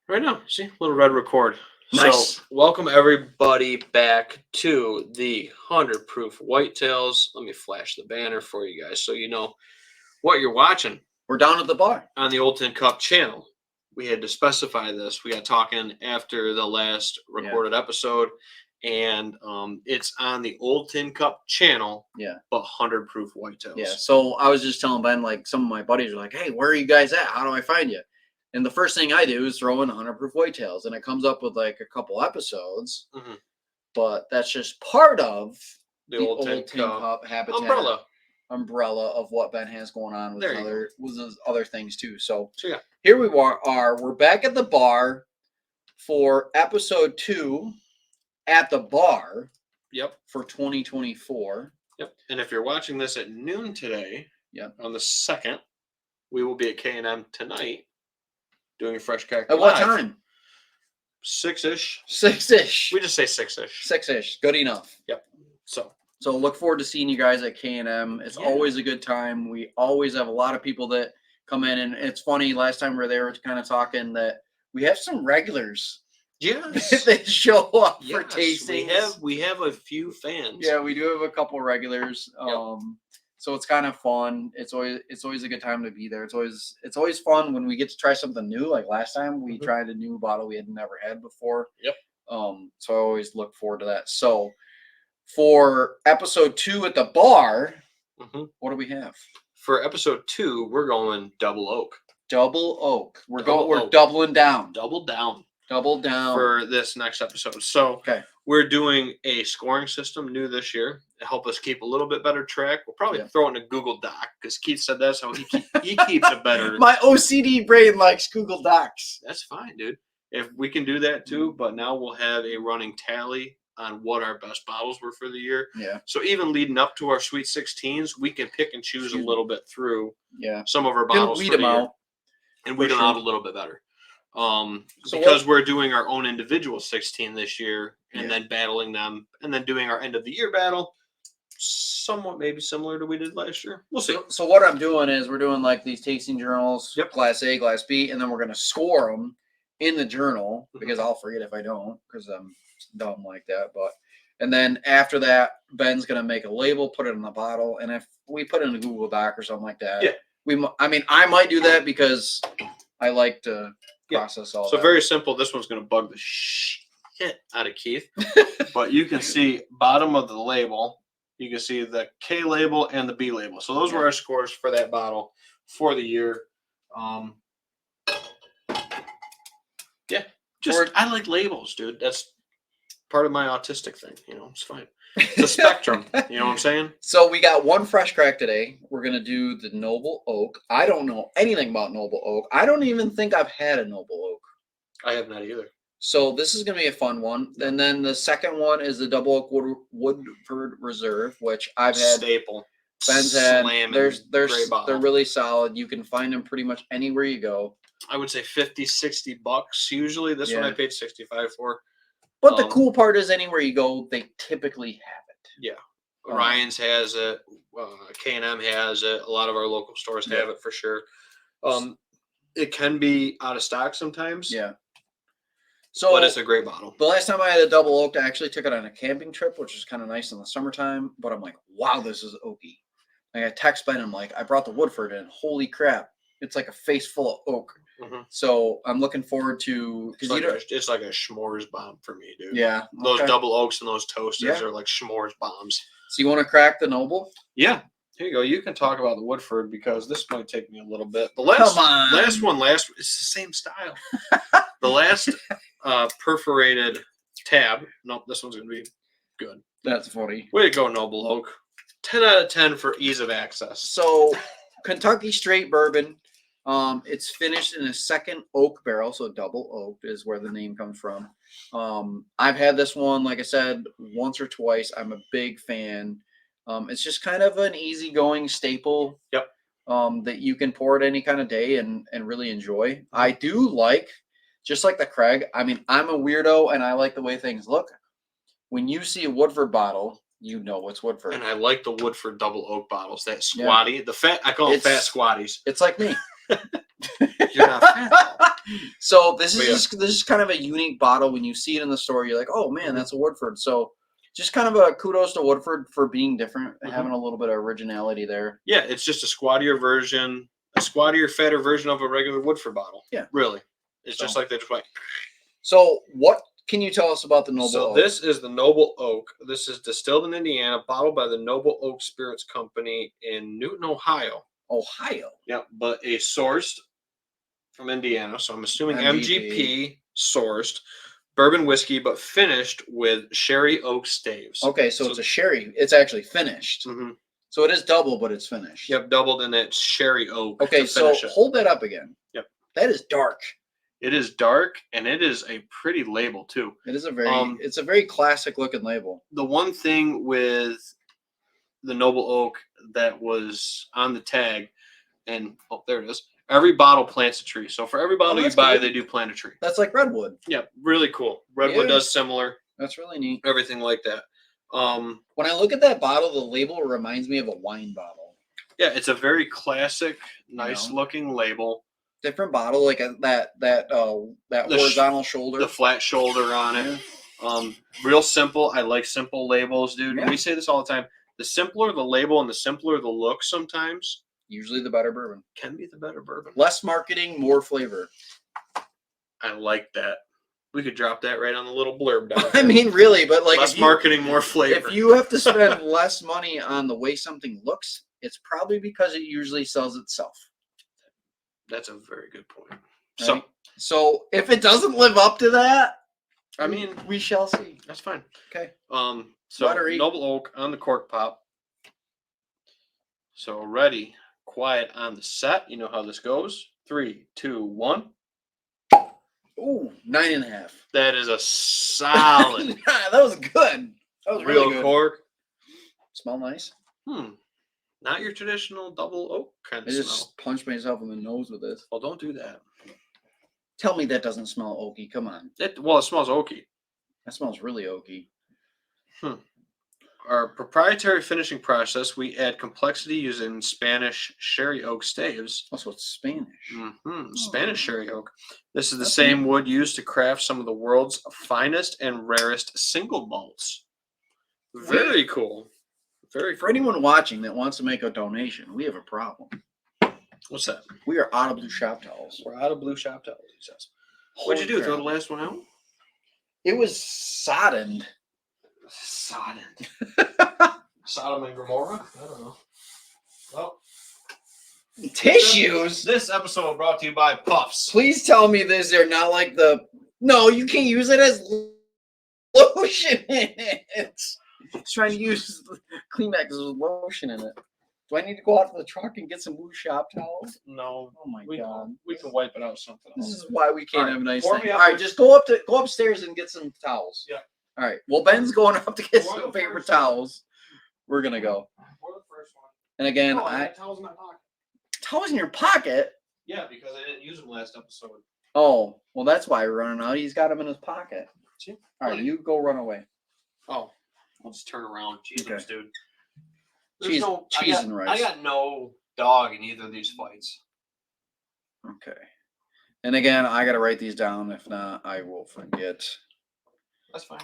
Right now, see, little red record. Nice. So, welcome everybody back to the 100 Proof Whitetails. Let me flash the banner for you guys so you know what you're watching We're down at the bar. on the Old Tin Cup channel. We had to specify this. We got talking after the last recorded episode, and it's on the Old Tin Cup channel. Yeah. But 100 Proof Whitetails. Yeah. So I was just telling Ben, like, some of my buddies are like, "Hey, where are you guys at? How do I find you?" And the first thing I do is throw in 100 Proof Whitetails, and it comes up with like a couple episodes. Mhm. But that's just part of The Old Tin Cup habitat umbrella of what Ben has going on with his other things too. So yeah. Here we are. We're back at the bar for episode 2 at the bar. Yep. For 2024. Yep. And if you're watching this at noon today, on the 2nd, we will be at K&M tonight doing a Fresh Crack. At what time? 6-ish. 6-ish. We just say 6-ish. 6-ish. Good enough. Yep. So look forward to seeing you guys at K&M. It's always a good time. We always have a lot of people that come in, and it's funny. Last time we were there, kind of talking that we have some regulars. Yes. They show up for tastings. We have a few fans. Yeah, we do have a couple regulars. Yep. So it's kind of fun. It's always a good time to be there. It's always fun when we get to try something new. Like last time we tried a new bottle we had never had before. Yep. So I always look forward to that. So for episode 2 at the bar, what do we have? For episode 2, we're going double oak. Double oak. We're doubling down. Double down. Double down for this next episode. So we're doing a scoring system new this year to help us keep a little bit better track. We'll probably throw it in a Google Doc because Keith said that's how he keeps a better. My OCD brain likes Google Docs. That's fine, dude. If we can do that too, but now we'll have a running tally on what our best bottles were for the year. Yeah. So even leading up to our Sweet 16s, we can pick and choose a little bit through some of our bottles weed them out. And weed them out a little bit better. Because we're doing our own individual 16 this year and then battling them and then doing our end of the year battle somewhat maybe similar to we did last year. We'll see. So what I'm doing is we're doing like these tasting journals, class A, class B, and then we're going to score them in the journal because I'll forget if I don't because I'm dumb like that. And then after that, Ben's going to make a label, put it in the bottle. And if we put it in a Google Doc or something like that, I might do that because I like to process all that. So very simple. This one's going to bug the shit out of Keith. But you can see bottom of the label. You can see the K label and the B label. So those were our scores for that bottle for the year. I like labels, dude. That's part of my autistic thing. It's fine. It's a spectrum. You know what I'm saying? So we got one fresh crack today. We're going to do the Noble Oak. I don't know anything about Noble Oak. I don't even think I've had a Noble Oak. I have not either. So this is going to be a fun one. And then the second one is the Double Oak Woodford Reserve, which I've had. Staple. Ben's had. They're really solid. You can find them pretty much anywhere you go. I would say $50-$60 usually. This one I paid $65 for. But the cool part is anywhere you go, they typically have it. Yeah. Ryan's has it. K&M has it. A lot of our local stores have it for sure. It can be out of stock sometimes. Yeah. But it's a great bottle. The last time I had a double oak, I actually took it on a camping trip, which is kind of nice in the summertime. But I'm like, wow, this is oaky. Like I text Ben, I'm like, I brought the Woodford in. Holy crap. It's like a face full of oak. So I'm looking forward to it's like a s'mores bomb for me, dude. Yeah, those double oaks and those toasters are like s'mores bombs. So you want to crack the Noble? Yeah, here you go. You can talk about the Woodford because this might take me a little bit. The last one, it's the same style. The last perforated tab. Nope, this one's gonna be good. That's funny. Way to go, Noble Oak. 10 out of 10 for ease of access. So Kentucky straight bourbon. It's finished in a second oak barrel, so double oak is where the name comes from. I've had this one, like I said, once or twice. I'm a big fan. It's just kind of an easygoing staple. Yep. That you can pour it any kind of day and really enjoy. I do like, just like the Craig. I mean, I'm a weirdo and I like the way things look. When you see a Woodford bottle, you know it's Woodford. And I like the Woodford double oak bottles. That squatty, the fat, I call them fat squatties. It's like me. You're not fat. So this But is this is kind of a unique bottle. When you see it in the store, you're like, oh man, that's a Woodford. So just kind of a kudos to Woodford for being different, having a little bit of originality there. Yeah, it's just a squattier version, a squattier, fatter version of a regular Woodford bottle. Yeah. Really. It's just like they just went. So what can you tell us about the Noble Oak? This is the Noble Oak. This is distilled in Indiana, bottled by the Noble Oak Spirits Company in Newton, Ohio. Ohio. Yep, but a sourced from Indiana. So I'm assuming MGP sourced bourbon whiskey, but finished with sherry oak staves. Okay, so it's a sherry. It's actually finished. Mm-hmm. So it is double, but it's finished. Yep, doubled in that sherry oak. Okay, so hold that up again. Yep. That is dark. It is dark, and it is a pretty label too. It is a very it's a very classic looking label. The one thing with the Noble Oak that was on the tag, and there it is. Every bottle plants a tree. So for every bottle you buy, they do plant a tree. That's like Redwood. Yeah, really cool. Redwood does similar. That's really neat. Everything like that. When I look at that bottle, the label reminds me of a wine bottle. Yeah, it's a very classic, nice looking label. Different bottle, like that horizontal shoulder, the flat shoulder on it. Real simple. I like simple labels, dude. Yeah. We say this all the time. The simpler the label and the simpler the look, sometimes usually the better bourbon can be the better bourbon. Less marketing, more flavor. I like that. We could drop that right on the little blurb down. I mean, really, but like less marketing, more flavor. If you have to spend less money on the way something looks, it's probably because it usually sells itself. That's a very good point. Right? So if it doesn't live up to that, I mean, we shall see. That's fine. Okay. So Noble Oak on the cork pop. So ready, quiet on the set. You know how this goes. 3, 2, 1. Ooh, 9.5. That is a solid. That was good. That was really good. Cork. Smell nice. Not your traditional double oak kind of smell. I just punched myself in the nose with this. Well, don't do that. Tell me that doesn't smell oaky. Come on. It smells oaky. That smells really oaky. Our proprietary finishing process, we add complexity using Spanish sherry oak staves. Also, it's Spanish. Spanish sherry oak. This is the same wood used to craft some of the world's finest and rarest single malts. Very cool. Very cool. For anyone watching that wants to make a donation, we have a problem. What's that? We are out of blue shop towels. We're out of blue shop towels, he says. What'd you do? Throw the last one out? It was soddened. Sodom and Gomorrah? I don't know. Well, tissues. This episode brought to you by Puffs. Please tell me this. They're not like the. No, you can't use it as lotion in it. He's trying to use Kleenex with lotion in it. Do I need to go out to the truck and get some blue shop towels? No. Oh my god. We can wipe it out something else. This is why we can't have a nice thing. All right, right, just go upstairs and get some towels. Yeah. All right. Well, Ben's going up to get some paper towels. We're gonna go. For the first one. And again, I had towels in my pocket. Towels in your pocket? Yeah, because I didn't use them last episode. Oh, well, that's why we're running out. He's got them in his pocket. See? All right, you go run away. Oh, I'll just turn around. Jesus, dude. Cheese and rice. I got no dog in either of these fights. Okay. And again, I got to write these down. If not, I will forget. That's fine.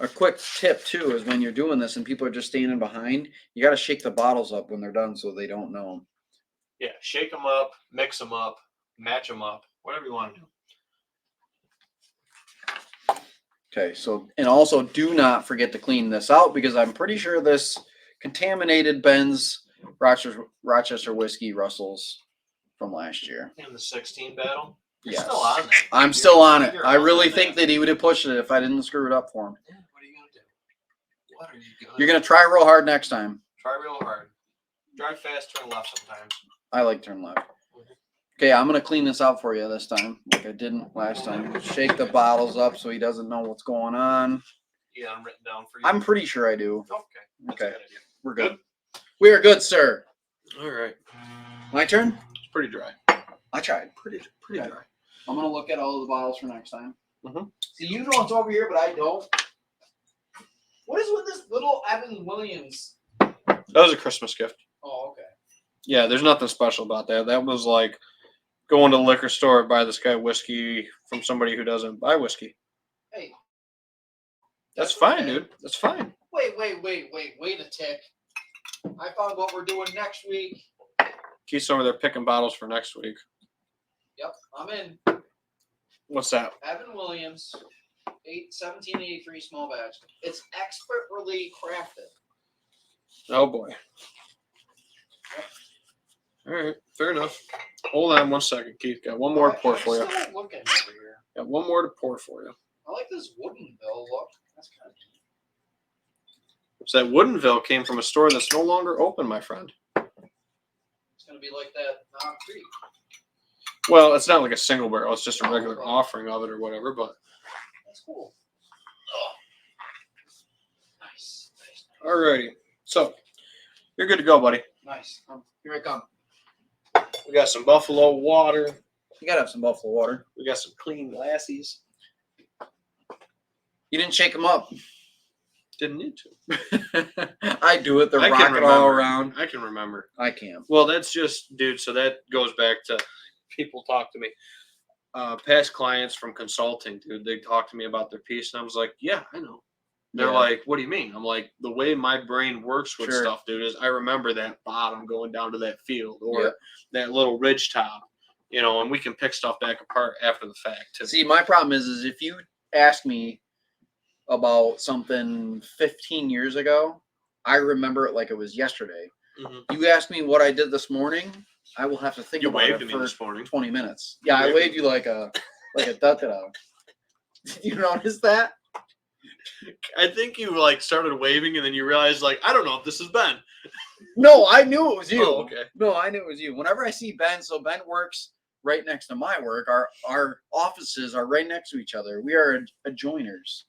A quick tip, too, is when you're doing this and people are just standing behind, you got to shake the bottles up when they're done so they don't know them. Yeah, shake them up, mix them up, match them up, whatever you want to do. Okay, so, and also do not forget to clean this out because I'm pretty sure this contaminated Ben's Rochester Whiskey Russells from last year. In the 16 battle? Yes. Still on that. I'm still on it. I really think that he would have pushed it if I didn't screw it up for him. Yeah, what are you going to do? What are you going to do? You're going to try real hard next time. Try real hard. Drive fast, turn left sometimes. I like turn left. Okay, I'm going to clean this out for you this time, like I didn't last time. Shake the bottles up so he doesn't know what's going on. Yeah, I'm written down for you. I'm pretty sure I do. Okay. That's a good idea. We're good. We are good, sir. All right. My turn? It's pretty dry. I tried. Pretty dry. I'm going to look at all the bottles for next time. Mm-hmm. See, you know it's over here, but I don't. What is with this little Evan Williams That was a Christmas gift. Oh, okay. Yeah, there's nothing special about that. That was like going to the liquor store, buy this guy whiskey from somebody who doesn't buy whiskey. Hey. That's fine, dude. That's fine. Wait a tick. I found what we're doing next week. Keith's over there picking bottles for next week. Yep, I'm in. What's that? Evan Williams, 1783 small batch. It's expertly crafted. Oh boy. All right, fair enough. Hold on 1 second, Keith. Got one more to pour for you. I'm still looking over here. Got one more to pour for you. I like this Woodenville look. That's kind of neat. So that Woodenville came from a store that's no longer open, my friend. It's gonna be like that Knob Creek. Well, it's not like a single barrel. It's just a regular offering of it or whatever, but. That's cool. Oh. Nice. Alrighty. So, you're good to go, buddy. Nice. Here I come. We got some Buffalo water. You gotta have some Buffalo water. We got some clean glassies. You didn't shake them up. Didn't need to. I do it. They're I can rocking remember. all around. I can remember. I can't. Well, that's just, dude, so that goes back to people talk to me. Past clients from consulting, dude, they talk to me about their piece, and I was like, yeah, I know. They're like, what do you mean? I'm like, the way my brain works with stuff, dude, is I remember that bottom going down to that field or that little ridge top, you know, and we can pick stuff back apart after the fact, too. See, my problem is if you ask me about something 15 years ago, I remember it like it was yesterday. Mm-hmm. You ask me what I did this morning, I will have to think about it for this morning. 20 minutes. Yeah, I waved you like a da-da-da. Did you notice that? I think you like started waving and then you realized like, I don't know if this is Ben. No, I knew it was you. Oh, okay. No, I knew it was you. Whenever I see Ben, so Ben works right next to my work. Our offices are right next to each other. We are adjoiners.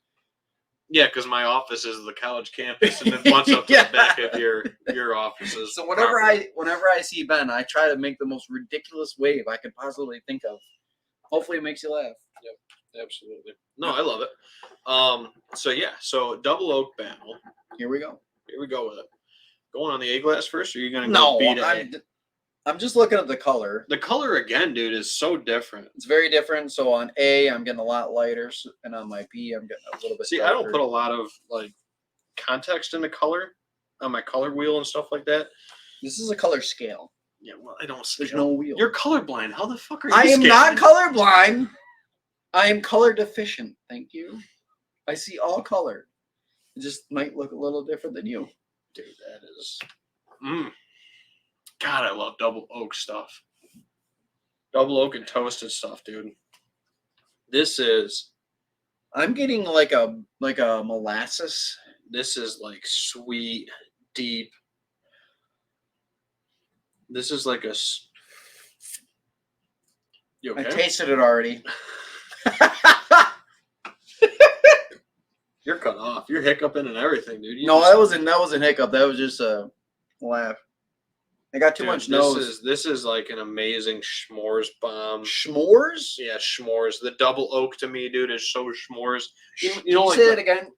Yeah, because my office is the college campus, and then once up to the back of your offices. So whenever I see Ben, I try to make the most ridiculous wave I could possibly think of. Hopefully, it makes you laugh. Yep, absolutely. No, I love it. So double oak barrel. Here we go. Here we go with it. Going on the A glass first, or are you gonna go B to A? I'm just looking at the color. The color again, dude, is so different. It's very different. So on A, I'm getting a lot lighter, and on my B, I'm getting a little bit. See, darker. I don't put a lot of like context into color on my color wheel and stuff like that. This is a color scale. Yeah, well, I don't. There's no wheel. You're colorblind. How the fuck are you? I am not colorblind. I am color deficient. Thank you. I see all color. It just might look a little different than you. Dude, that is. God, I love double oak stuff. Double oak and toasted stuff, dude. This is. I'm getting like a molasses. This is like sweet, deep. This is like a. You okay? I tasted it already. You're cut off. You're hiccuping and everything, dude. That wasn't hiccup. That was just a laugh. I got too much nose. This is like an amazing s'mores bomb. S'mores? Yeah, s'mores. The double oak to me, dude, is so s'mores. You know, like say it again.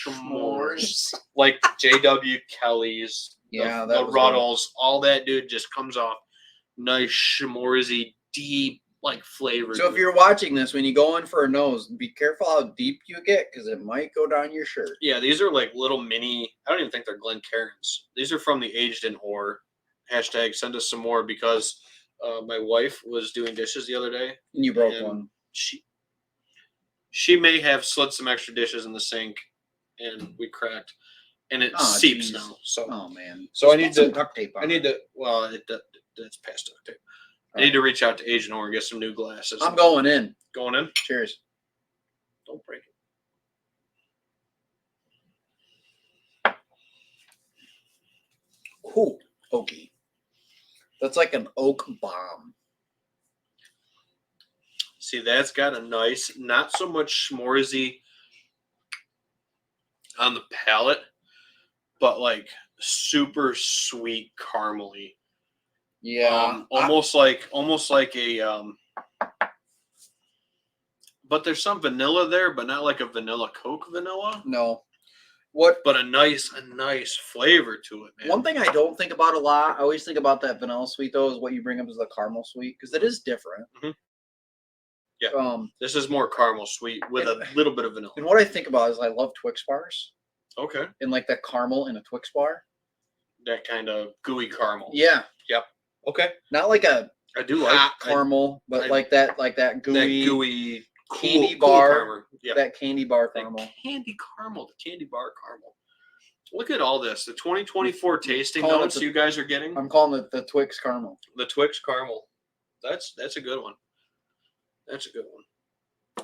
S'mores. Like J.W. Kelly's. Yeah, the Ruddles, all that, dude, just comes off nice s'moresy, deep like flavor. So if you're watching this, when you go in for a nose, be careful how deep you get because it might go down your shirt. Yeah, these are like little mini. I don't even think they're Glencairns. These are from the Aged in Ore. Hashtag send us some more because my wife was doing dishes the other day. And you broke one. She may have slid some extra dishes in the sink, and we cracked, and it seeps now. So oh man. So I need to duct tape on. I need to. Well, that's past duct tape. I need to reach out to Aged in Ore and get some new glasses. I'm going in. Going in. Cheers. Don't break it. Cool. Oaky. That's like an oak bomb. See, that's got a nice, not so much s'moresy on the palate, but like super sweet caramely. Yeah. Almost like a but there's some vanilla there, but not like a vanilla Coke vanilla. No. but a nice flavor to it, man. One thing I don't think about a lot, I always think about that vanilla sweet though, is what you bring up is the caramel sweet because it is different. Mm-hmm. Yeah. This is more caramel sweet with a little bit of vanilla. And what I think about is I love Twix bars. Okay. And like that caramel in a Twix bar. That kind of gooey caramel. Yeah. Yep. Okay. Not like a I do hot caramel, but like that gooey cool, candy cool bar. Caramel. Yep. That candy bar caramel. The candy bar caramel. Look at all this. The 2024 tasting notes you guys are getting. I'm calling it the Twix caramel. The Twix caramel. That's a good one. That's a good one.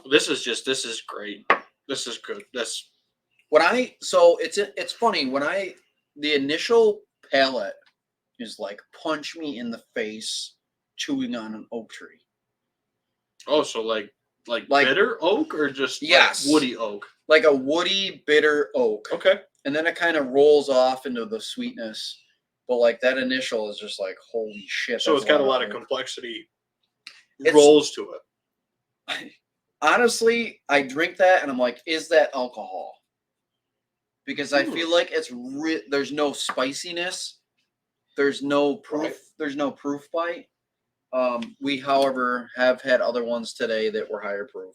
This is great. This is good. It's funny when the initial palate is like punch me in the face chewing on an oak tree. Oh, so like bitter oak or just yes, like woody oak? Like a woody bitter oak. Okay. And then it kind of rolls off into the sweetness. But like that initial is just like holy shit. So it's got a lot of complexity rolls to it. Honestly, I drink that and I'm like, is that alcohol? Because I feel like there's no spiciness. There's no proof. Right. There's no proof bite. We, however, have had other ones today that were higher proof.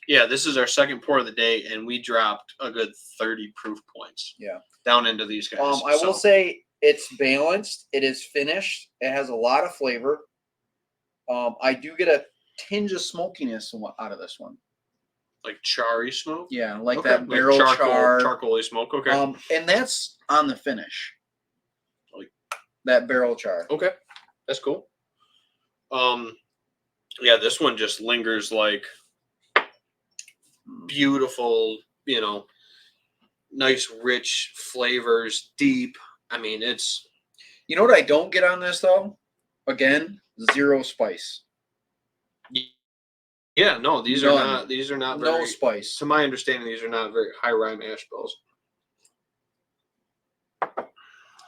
Yeah, this is our second pour of the day, and we dropped a good 30 proof points. Yeah, down into these guys. I will say it's balanced. It is finished. It has a lot of flavor. I do get a tinge of smokiness out of this one. Like charry smoke? Yeah, like that barrel charcoaly smoke. Okay. And that's on the finish. Like that barrel char. Okay. That's cool. Yeah, this one just lingers like beautiful, nice rich flavors, deep. I mean, it's you know what I don't get on this though? Again, zero spice. Yeah, no, these are not very, no spice. To my understanding, these are not very high rye mash bills.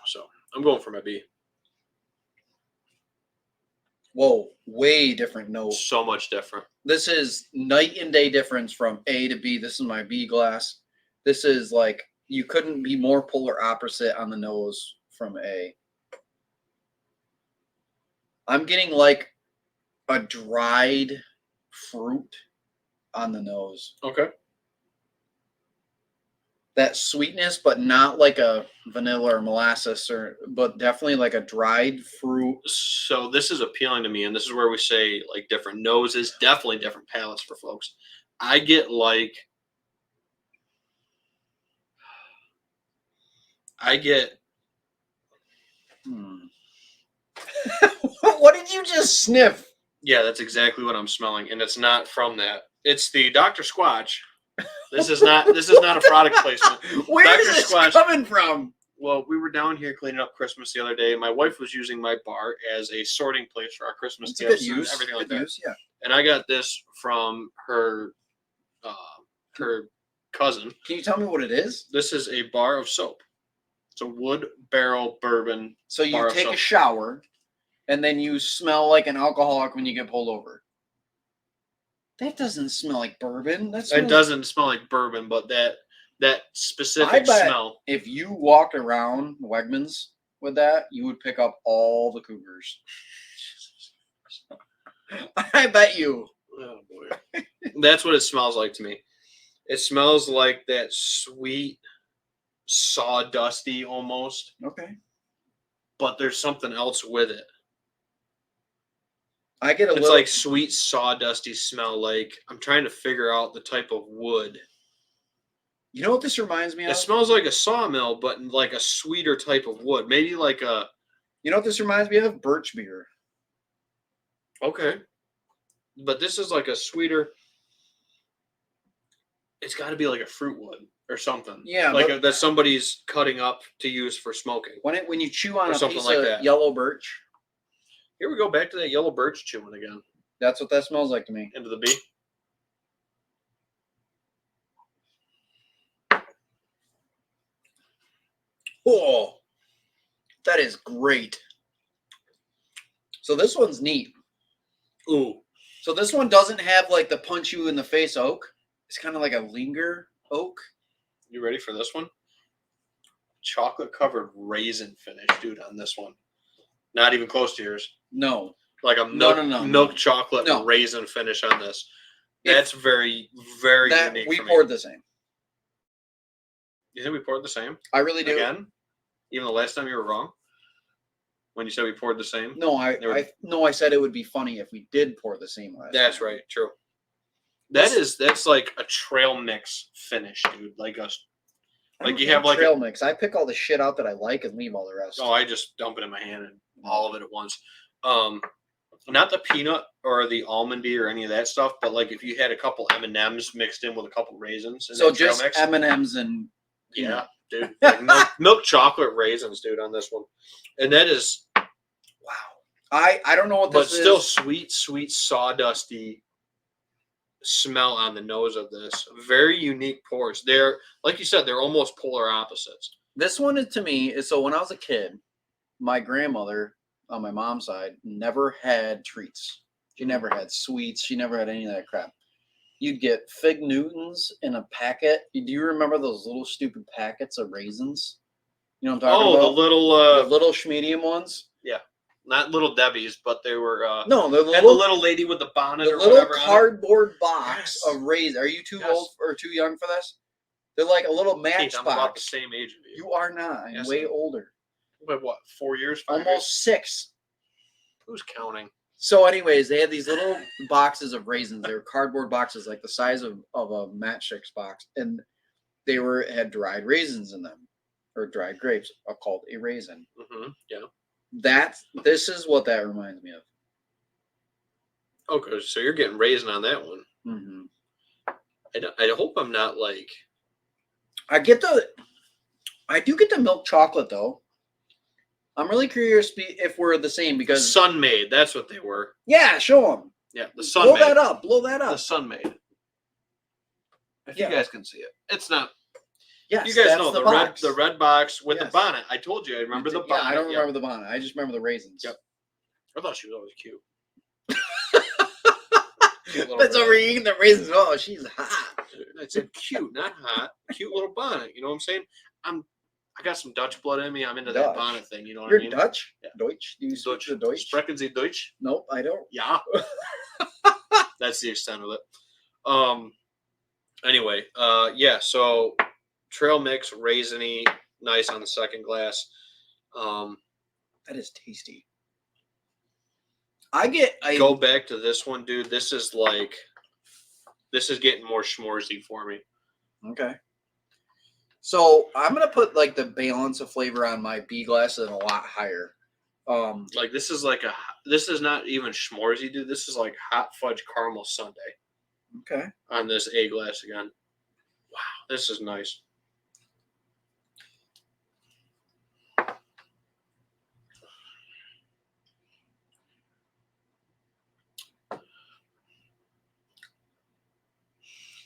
So I'm going for my B. Whoa, way different note. So much different. This is night and day difference from A to B. This is my B glass. This is like you couldn't be more polar opposite on the nose from A. I'm getting like a dried fruit on the nose. Okay. That sweetness, but not like a vanilla or molasses, but definitely like a dried fruit. So this is appealing to me, and this is where we say like different noses, definitely different palates for folks. I get what did you just sniff? Yeah, that's exactly what I'm smelling, and it's not from that. It's the Dr. Squatch. This is not a product placement. Where Dr. is this coming from? Well, we were down here cleaning up Christmas the other day. My wife was using my bar as a sorting place for our Christmas gifts and everything like that. Yeah. And I got this from her cousin. Can you tell me what it is? This is a bar of soap. It's a wood barrel bourbon. So you take a shower, and then you smell like an alcoholic when you get pulled over. That doesn't smell like bourbon. It doesn't smell like bourbon, but that specific smell. If you walked around Wegmans with that, you would pick up all the cougars. I bet you. Oh boy. That's what it smells like to me. It smells like that sweet, sawdusty almost. Okay. But there's something else with it. I get It's like sweet sawdusty smell. Like I'm trying to figure out the type of wood. You know what this reminds me of? It smells like a sawmill, but like a sweeter type of wood. Maybe like a. You know what this reminds me of? Birch beer. Okay. But this is like a sweeter. It's got to be like a fruit wood or something. Yeah. Like that somebody's cutting up to use for smoking. When you chew on a piece of yellow birch. Here we go back to that yellow birch chewing again. That's what that smells like to me. Into the B. Oh, that is great. So this one's neat. Ooh. So this one doesn't have like the punch you in the face oak. It's kind of like a linger oak. You ready for this one? chocolate covered raisin finish, dude, on this one. Not even close to yours. No. Like a milk chocolate raisin finish on this. That's very, very unique. We poured the same. You think we poured the same? I really do. Again? Even the last time you were wrong? When you said we poured the same? No, I said it would be funny if we did pour the same last That's time. right, true. That's like a trail mix finish, dude. Like you have like trail mix. I pick all the shit out that I like and leave all the rest. Oh, I just dump it in my hand and all of it at once. Not the peanut or the almondy or any of that stuff, but like if you had a couple M&Ms mixed in with a couple raisins. So just M&Ms and peanut. Yeah, dude. Like milk chocolate raisins, dude, on this one. And that is wow. I don't know what this is. But still sweet, sawdusty smell on the nose of this. Very unique pours. They're, like you said, they're almost polar opposites. This one is, to me, is so when I was a kid, my grandmother on my mom's side never had treats. She never had sweets. She never had any of that crap. You'd get Fig Newtons in a packet. Do you remember those little stupid packets of raisins? You know what I'm talking about? The little schmedium ones? Yeah. Not Little Debbie's, but they were no, the little lady with the bonnet or little whatever. Cardboard box of raisins. Are you too old or too young for this? They're like a little matchbox. I'm about the same age as you. You are not. I'm way older. By what? 4 years? 5 Almost years? 6. Who's counting? So, anyways, they had these little boxes of raisins. They were cardboard boxes, like the size of a matchstick box, and they had dried raisins in them, or dried grapes, called a raisin. Mm-hmm. Yeah. This is what that reminds me of. Okay, so you're getting raisin on that one. Mm-hmm. I hope I'm not like. I do get the milk chocolate though. I'm really curious if we're the same because Sun-Maid. That's what they were. Yeah, show them. Yeah, the Sun-Maid. Blow that up. The Sun-Maid. If you guys can see it, it's not. Yes, you guys know the red box with the bonnet. I told you. I remember the bonnet. Yeah, I don't remember the bonnet. I just remember the raisins. Yep. I thought she was always cute. That's over eating the raisins. Oh, she's hot. I said cute, not hot. Cute little bonnet. You know what I'm saying? I got some Dutch blood in me. I'm into that bonnet thing. You know what I mean? You're Dutch? Yeah. Deutsch? Do you speak the Deutsch? Sprechen Sie Deutsch? Nope, I don't. Yeah. That's the extent of it. Anyway, yeah, so trail mix, raisiny, nice on the second glass. That is tasty. Go back to this one, dude. This is getting more schmorsy for me. Okay. So I'm gonna put like the balance of flavor on my B glass at a lot higher. Like this is not even schmorsy, dude. This is like hot fudge caramel sundae. Okay. On this A glass again. Wow, this is nice.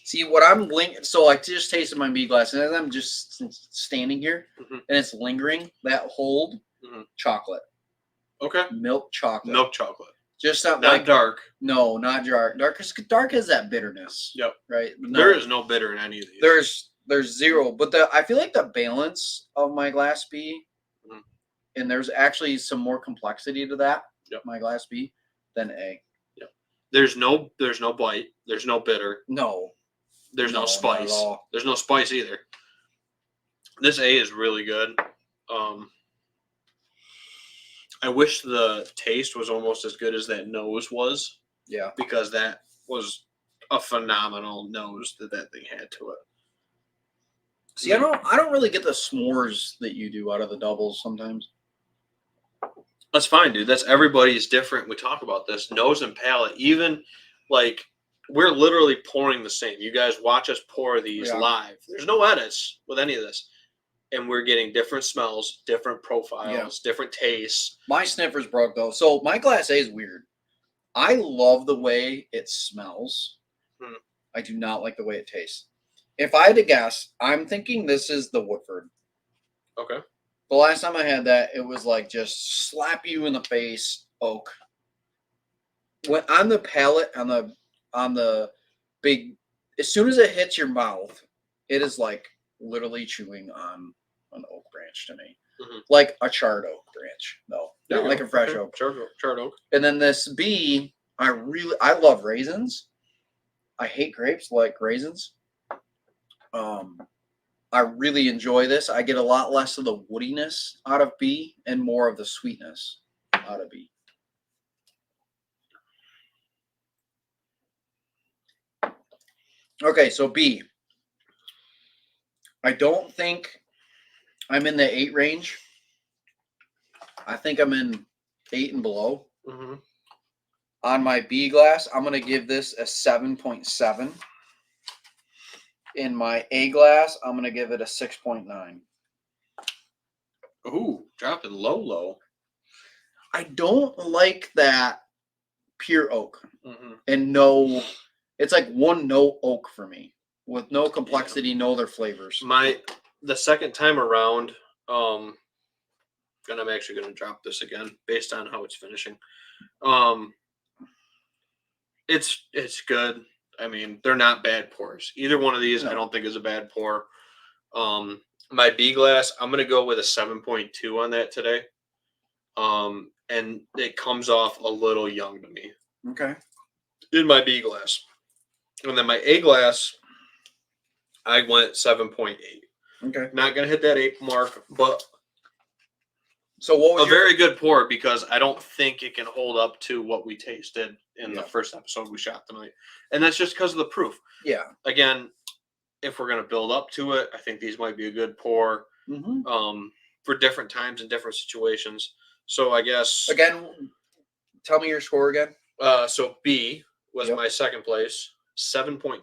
See what I'm so I just tasted my B glass, and as I'm just standing here, and it's lingering, that hold chocolate. Okay. Milk chocolate. Milk chocolate. Just not like, dark. No, not dark. Dark has that bitterness. Yep. Right. No, there is no bitter in any of these. There's zero, but I feel like the balance of my glass B, and there's actually some more complexity to that. Yep. My glass B than A. Yep. There's no bite. There's no bitter. No. There's no spice. There's no spice either. This A is really good. I wish the taste was almost as good as that nose was. Yeah. Because that was a phenomenal nose that thing had to it. See, I don't really get the s'mores that you do out of the doubles sometimes. That's fine, dude. That's everybody's different. We talk about this nose and palate. Even like we're literally pouring the same. You guys watch us pour these live. There's no edits with any of this. And we're getting different smells, different profiles, different tastes. My sniffer's broke, though. So my Glass A is weird. I love the way it smells. I do not like the way it tastes. If I had to guess, I'm thinking this is the Woodford. Okay. The last time I had that, it was like just slap you in the face oak. When on the palate, on the big, as soon as it hits your mouth, it is like literally chewing on an oak branch to me. Mhm. Like a charred oak branch, though. There Not you like go. a fresh Okay. oak. Charred oak. And then this B, I love raisins. I hate grapes, like raisins. I really enjoy this. I get a lot less of the woodiness out of B and more of the sweetness out of B. Okay, so B. I don't think I'm in the 8 range. I think I'm in 8 and below. Mm-hmm. On my B glass, I'm going to give this a 7.7. In my A glass, I'm going to give it a 6.9. Ooh, dropping low. I don't like that pure oak. Mm-hmm. And no, it's like one note oak for me with no complexity, no other flavors. The second time around, and I'm actually going to drop this again based on how it's finishing. It's good. I mean, they're not bad pours. Either one of these, I don't think is a bad pour. My B glass, I'm going to go with a 7.2 on that today. And it comes off a little young to me. Okay. In my B glass. And then my A glass, I went 7.8. Okay. Not going to hit that 8 mark, but so what was very good pour because I don't think it can hold up to what we tasted in the first episode we shot tonight. And that's just because of the proof. Yeah. Again, if we're going to build up to it, I think these might be a good pour for different times and different situations. So I guess... Again, tell me your score again. So B was my second place, 7.2.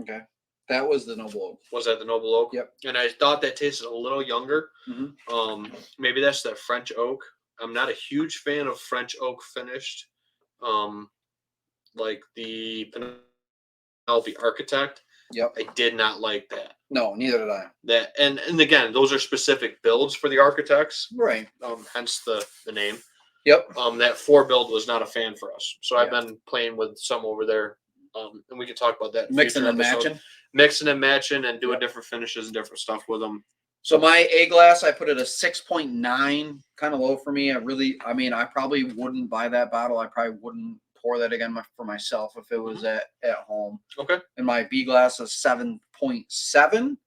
Okay. That was the Noble Oak. Was that the Noble Oak? Yep. And I thought that tasted a little younger. Mm-hmm. Maybe that's the French oak. I'm not a huge fan of French oak finished. Like the Penelope Architect. Yep. I did not like that. No, neither did I. That and again, those are specific builds for the architects. Right. Hence the name. Yep. That 4 build was not a fan for us. So I've been playing with some over there. And we can talk about that. Mixing and matching. Mixing and matching and doing different finishes and different stuff with them. So my A glass, I put it a 6.9, kind of low for me. I probably wouldn't buy that bottle. I probably wouldn't pour that again for myself if it was at home. Okay. And my B glass is 7.7.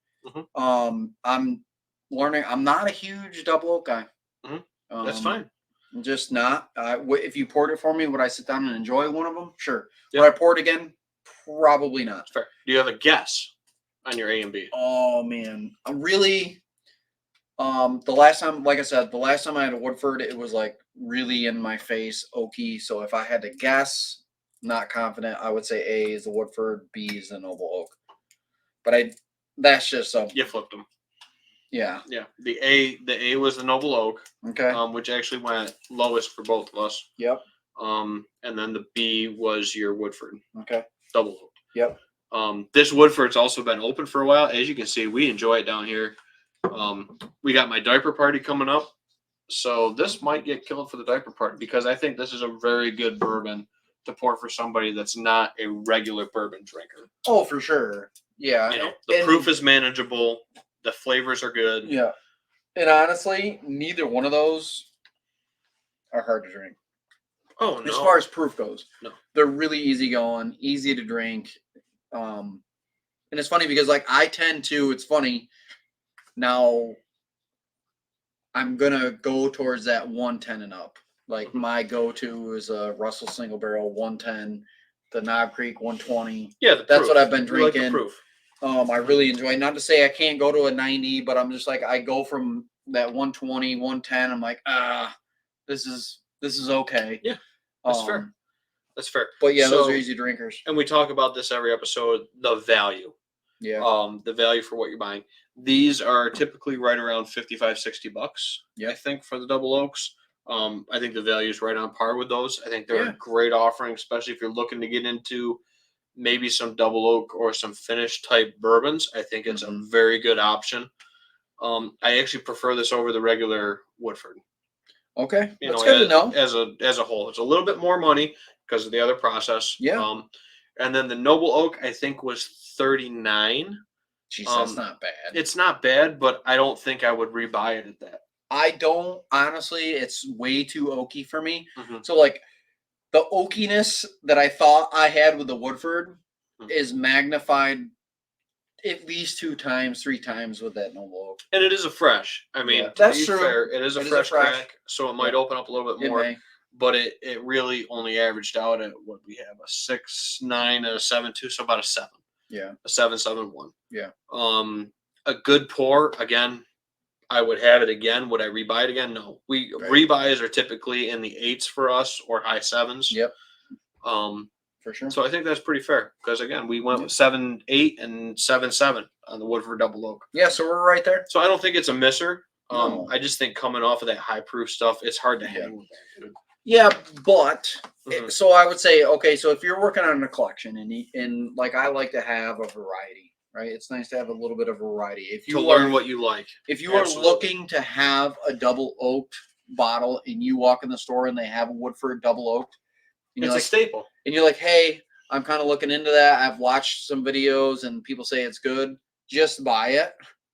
I'm learning. I'm not a huge double oak guy. That's fine. I'm just not. If you poured it for me, would I sit down and enjoy one of them? Sure. Yep. Would I pour it again? Probably not. Fair. Do you have a guess on your A and B? Oh man, I'm really. The last time, like I said, the last time I had a Woodford, it was like really in my face, oaky. So if I had to guess, not confident, I would say A is the Woodford, B is the Noble Oak. But that's just you flipped them. Yeah. Yeah. The A was the Noble Oak. Okay. Which actually went lowest for both of us. Yep. And then the B was your Woodford. Okay. Double oak. Yep. This Woodford's also been open for a while. As you can see, we enjoy it down here. We got my diaper party coming up. So this might get killed for the diaper party because I think this is a very good bourbon to pour for somebody that's not a regular bourbon drinker. Oh, for sure. Yeah. You know, the proof is manageable. The flavors are good. Yeah. And honestly, neither one of those are hard to drink. Oh, no. As far as proof goes. No. They're really easy going, easy to drink. And it's funny because I tend to, it's funny, now I'm going to go towards that 110 and up. Like my go-to is a Russell Single Barrel 110, the Knob Creek 120. Yeah, that's what I've been drinking. Like the proof. I really enjoy. Not to say I can't go to a 90, but I'm just like I go from that 120, 110. I'm like, this is okay. Yeah, that's fair. That's fair. But yeah, those are easy drinkers. And we talk about this every episode. The value. Yeah. The value for what you're buying. These are typically right around $55-$60. Yeah. I think for the double oaks. I think the value is right on par with those. I think they're Yeah. a great offering, especially if you're looking to get into maybe some double oak or some finish type bourbons. I think it's a very good option. I actually prefer this over the regular Woodford. Okay, that's good to know. As a whole, it's a little bit more money because of the other process. Yeah. And then the Noble Oak, I think, was $39. Jeez, that's not bad. It's not bad, but I don't think I would rebuy it at that. I don't, honestly, it's way too oaky for me. Mm-hmm. So, like, the oakiness that I thought I had with the Woodford is magnified at least 2 times, 3 times with that Noble Oak. And it is a fresh. I mean, that's to be fair, it is a fresh crack, so it might open up a little bit more. But it really only averaged out at what we have, a 6.9 and a 7.2, so about a 7. Yeah. A 7.71. Yeah. A good pour, again, I would have it again. Would I rebuy it again? No. Rebuys are typically in the 8s for us or high 7s. Yep. For sure. So I think that's pretty fair because again, we went with 7.8 and 7.7 on the Woodford Double Oak. Yeah, so we're right there. So I don't think it's a misser. No. I just think coming off of that high proof stuff, it's hard to hang with that, dude. Yeah, but so I would say, okay, so if you're working on a collection and like I like to have a variety, right? It's nice to have a little bit of variety. If you learn what you like. If you are looking to have a double oaked bottle and you walk in the store and they have a Woodford double oaked, it's a staple. And you're like, hey, I'm kind of looking into that. I've watched some videos and people say it's good. Just buy it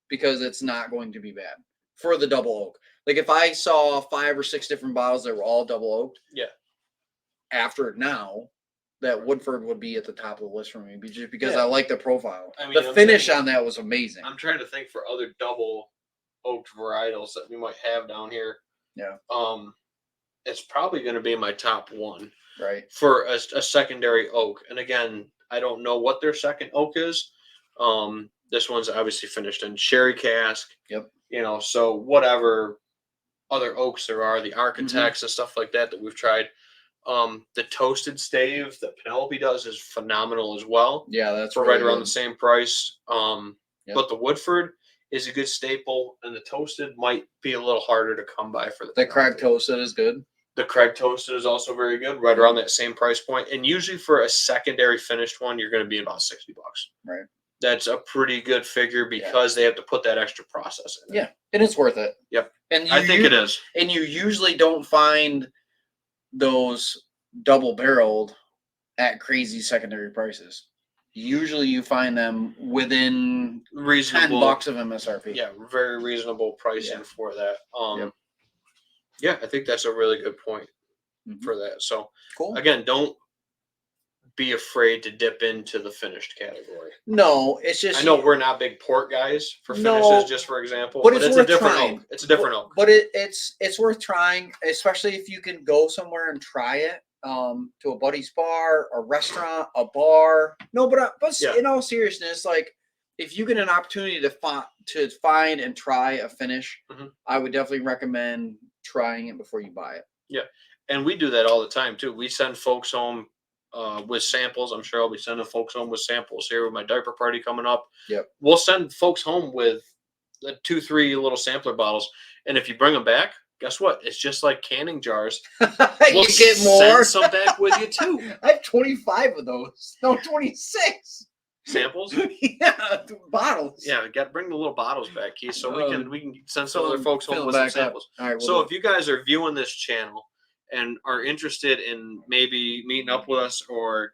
because it's not going to be bad for the double oak. Like if I saw 5 or 6 different bottles that were all double oaked, after now, that Woodford would be at the top of the list for me just because I like the profile. I mean, the finish on that was amazing. I'm trying to think for other double oaked varietals that we might have down here. Yeah. It's probably going to be my top 1. Right. For a secondary oak. And again, I don't know what their second oak is. This one's obviously finished in sherry cask. Yep. So whatever other oaks there are, the Architects and stuff like that we've tried. The toasted stave that Penelope does is phenomenal as well. Yeah, that's for right around the same price. But the Woodford is a good staple, and the toasted might be a little harder to come by for the Craig toasted is good. The Craig toasted is also very good, right around that same price point. And usually for a secondary finished one, you're going to be about $60. Right. That's a pretty good figure because they have to put that extra process in. Yeah, and it's worth it. Yep. And I think it is. And you usually don't find those double barreled at crazy secondary prices. Usually you find them within reasonable $10 of MSRP. Yeah, very reasonable pricing for that. Yeah, I think that's a really good point for that. So, cool. Again, don't be afraid to dip into the finished category. No, it's just... I know we're not big port guys for finishes, just for example, but it's a different oak. It's a different oak. But it's worth trying, especially if you can go somewhere and try it to a buddy's bar, a restaurant, a bar. No, but in all seriousness, like if you get an opportunity to find and try a finish, I would definitely recommend trying it before you buy it. Yeah, and we do that all the time too. We send folks home with samples. I'm sure I'll be sending folks home with samples here with my diaper party coming up. Yep. We'll send folks home with 2-3 little sampler bottles, and if you bring them back, guess what? It's just like canning jars. You get more. Send some back with you too. I have 25 of those. No, 26 samples. Yeah, bottles. Yeah, got to bring the little bottles back, Keith, so we can send some other folks home with some samples. All right, so if you guys are viewing this channel and are interested in maybe meeting up with us or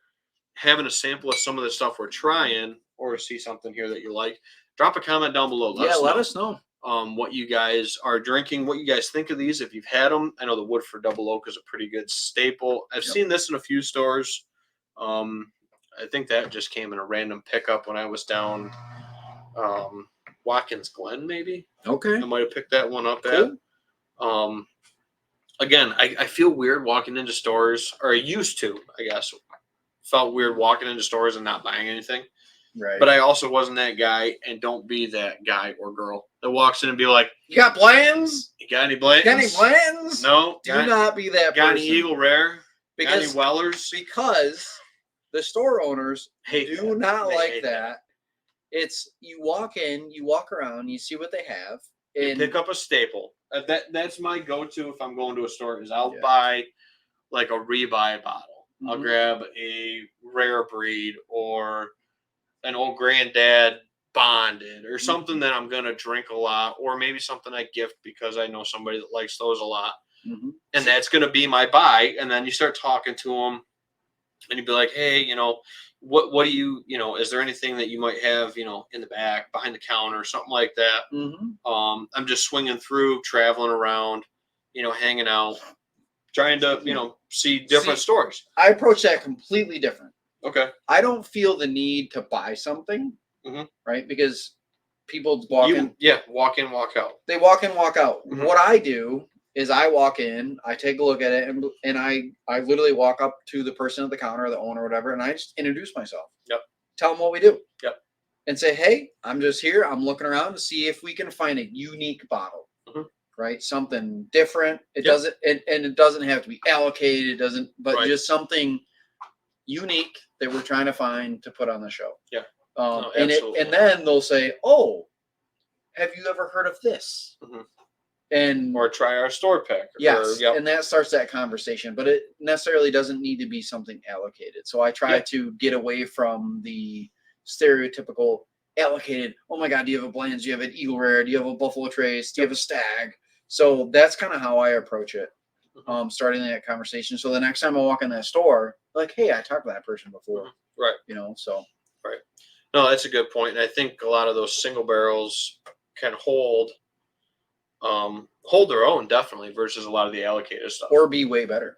having a sample of some of the stuff we're trying, or see something here that you like, drop a comment down below. Let us know. What you guys are drinking, what you guys think of these, if you've had them. I know the Woodford Double Oak is a pretty good staple. I've seen this in a few stores. I think that just came in a random pickup when I was down Watkins Glen, maybe. Okay. I might have picked that one up at. Again, I feel weird walking into stores, or I used to, I guess. Felt weird walking into stores and not buying anything. Right. But I also wasn't that guy, and don't be that guy or girl that walks in and be like, "You got plans? You got any plans? Got any plans?" No. Do not be that got person. Any Eagle Rare? Because, got any Wellers? Because the store owners do not like that. It's you walk in, you walk around, you see what they have, and you pick up a staple. That's my go-to if I'm going to a store. Is I'll buy like a rebuy bottle. I'll grab a rare breed or an old granddad bonded or something that I'm gonna drink a lot, or maybe something I gift because I know somebody that likes those a lot, and that's gonna be my buy. And then you start talking to them, and you'd be like, hey, what do you, is there anything that you might have, in the back, behind the counter, something like that. I'm just swinging through, traveling around, hanging out, trying to, see different stores. I approach that completely different. Okay. I don't feel the need to buy something, right? Because people walk in. Yeah, walk in, walk out. They walk in, walk out. What I do is I walk in, I take a look at it, and I literally walk up to the person at the counter, the owner, or whatever, and I just introduce myself. Yep. Tell them what we do. Yep. And say, hey, I'm just here. I'm looking around to see if we can find a unique bottle, right? Something different. It doesn't, and it doesn't have to be allocated. It doesn't, but just something unique that we're trying to find to put on the show. Yeah. And then they'll say, oh, have you ever heard of this? Or try our store pick. Yes, and that starts that conversation, but it necessarily doesn't need to be something allocated. So I try to get away from the stereotypical allocated, oh my God, do you have a Bland's? Do you have an Eagle Rare? Do you have a Buffalo Trace? Do you have a Stag? So that's kind of how I approach it, starting that conversation. So the next time I walk in that store, like, hey, I talked to that person before. Right. So. Right. No, that's a good point. And I think a lot of those single barrels can hold their own, definitely, versus a lot of the allocated stuff. Or be way better.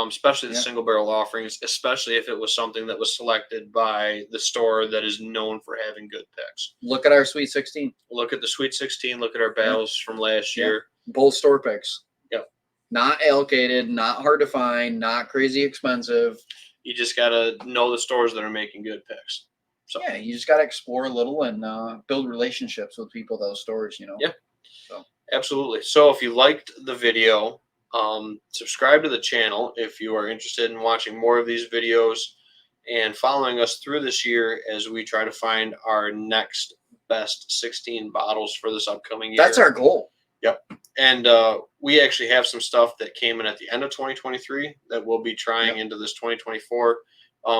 Especially the single barrel offerings, especially if it was something that was selected by the store that is known for having good picks. Look at our Sweet 16. Look at the Sweet 16. Look at our battles from last year. Both store picks. Yep. Not allocated, not hard to find, not crazy expensive. You just got to know the stores that are making good picks. So. Yeah, you just got to explore a little and build relationships with people at those stores, Yeah. So. Absolutely. So if you liked the video, subscribe to the channel if you are interested in watching more of these videos and following us through this year as we try to find our next best 16 bottles for this upcoming year. That's our goal. Yep. And we actually have some stuff that came in at the end of 2023 that we'll be trying into this 2024.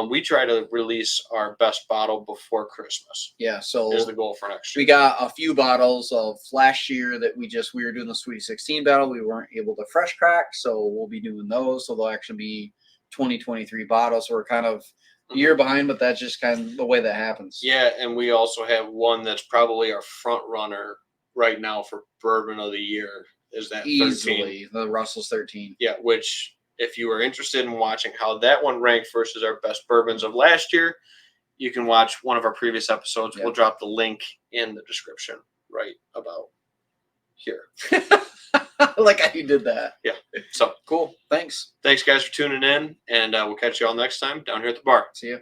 We try to release our best bottle before Christmas. Yeah, so is the goal for next year. We got a few bottles of last year that we were doing the Sweet 16 battle. We weren't able to fresh crack, so we'll be doing those. So they'll actually be 2023 bottles. So we're kind of a year behind, but that's just kind of the way that happens. Yeah, and we also have one that's probably our front runner right now for bourbon of the year. Is that easily 13. The Russell's 13? Yeah, which, if you are interested in watching how that one ranked versus our best bourbons of last year, you can watch one of our previous episodes. We'll drop the link in the description right about here. I like how you did that. Yeah. So cool. Thanks. Thanks, guys, for tuning in, and we'll catch you all next time down here at the bar. See you.